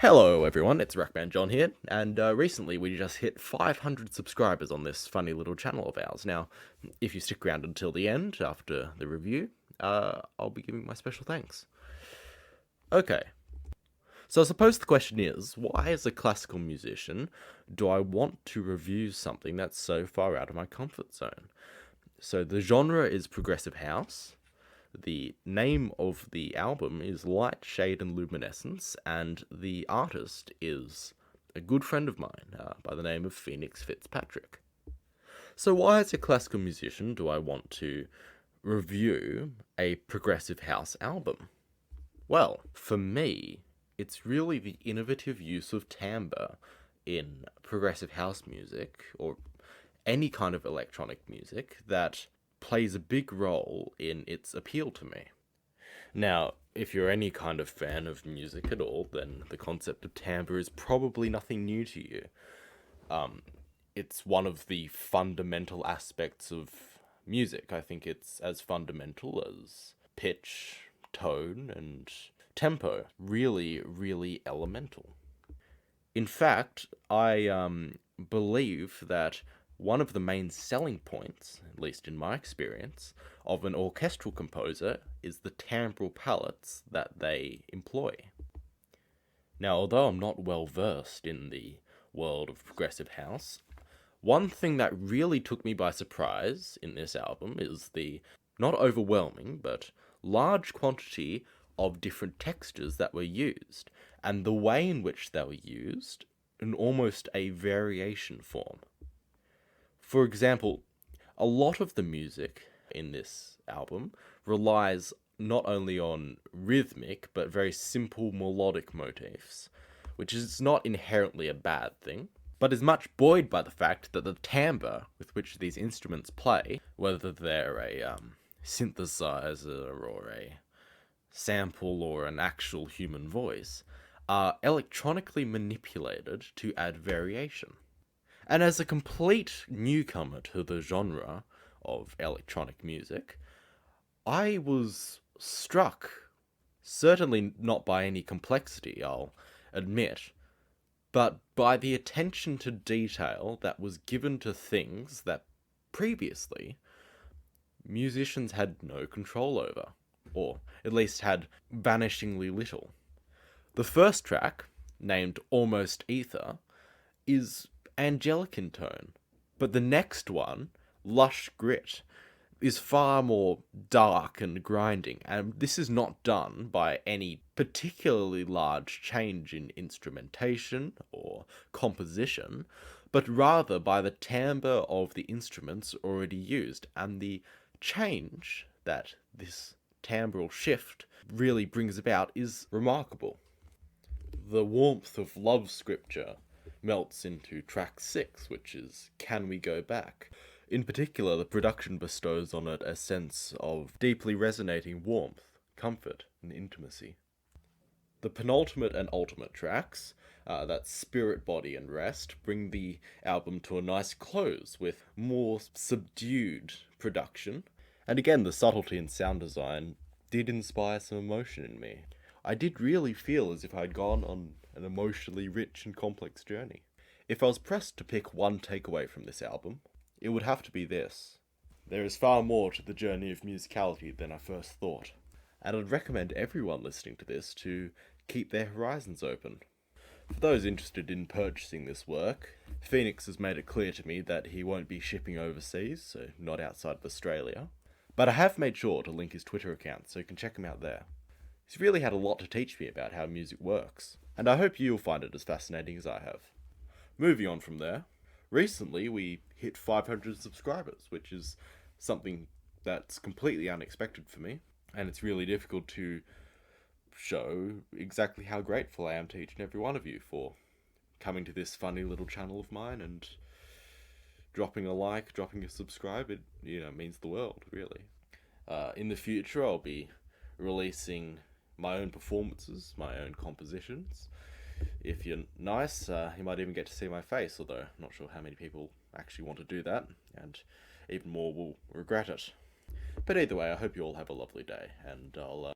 Hello everyone, it's Rockman John here, and recently we just hit 500 subscribers on this funny little channel of ours. Now, if you stick around until the end, after the review, I'll be giving my special thanks. Okay, so I suppose the question is, why as a classical musician do I want to review something that's so far out of my comfort zone? So the genre is progressive house. The name of the album is Light, Shade and Luminescence, and the artist is a good friend of mine by the name of Phoenix Fitzpatrick. So why as a classical musician do I want to review a progressive house album? Well, for me, it's really the innovative use of timbre in progressive house music, or any kind of electronic music, that plays a big role in its appeal to me. Now, if you're any kind of fan of music at all, then the concept of timbre is probably nothing new to you. It's one of the fundamental aspects of music. I think it's as fundamental as pitch, tone, and tempo. Really, really elemental. In fact, I believe that one of the main selling points, at least in my experience, of an orchestral composer is the timbral palettes that they employ. Now, although I'm not well versed in the world of progressive house, one thing that really took me by surprise in this album is the not overwhelming, but large quantity of different textures that were used, and the way in which they were used in almost a variation form. For example, a lot of the music in this album relies not only on rhythmic, but very simple melodic motifs, which is not inherently a bad thing, but is much buoyed by the fact that the timbre with which these instruments play, whether they're a synthesizer or a sample or an actual human voice, are electronically manipulated to add variation. And as a complete newcomer to the genre of electronic music, I was struck, certainly not by any complexity, I'll admit, but by the attention to detail that was given to things that previously musicians had no control over, or at least had vanishingly little. The first track, named Almost Ether, is angelic in tone, but the next one, Lush Grit, is far more dark and grinding, and this is not done by any particularly large change in instrumentation or composition, but rather by the timbre of the instruments already used, and the change that this timbral shift really brings about is remarkable. The warmth of love scripture melts into track 6, which is Can We Go Back? In particular, the production bestows on it a sense of deeply resonating warmth, comfort, and intimacy. The penultimate and ultimate tracks, that's Spirit, Body, and Rest, bring the album to a nice close with more subdued production. And again, the subtlety in sound design did inspire some emotion in me. I did really feel as if I'd gone on an emotionally rich and complex journey. If I was pressed to pick one takeaway from this album, it would have to be this. There is far more to the journey of musicality than I first thought, and I'd recommend everyone listening to this to keep their horizons open. For those interested in purchasing this work, Phoenix has made it clear to me that he won't be shipping overseas, so not outside of Australia, but I have made sure to link his Twitter account so you can check him out there. He's really had a lot to teach me about how music works, and I hope you'll find it as fascinating as I have. Moving on from there, recently we hit 500 subscribers, which is something that's completely unexpected for me, and it's really difficult to show exactly how grateful I am to each and every one of you for coming to this funny little channel of mine and dropping a like, dropping a subscribe. It means the world, really. In the future, I'll be releasing my own performances, my own compositions. If you're nice, you might even get to see my face, although I'm not sure how many people actually want to do that, and even more will regret it. But either way, I hope you all have a lovely day, and I'll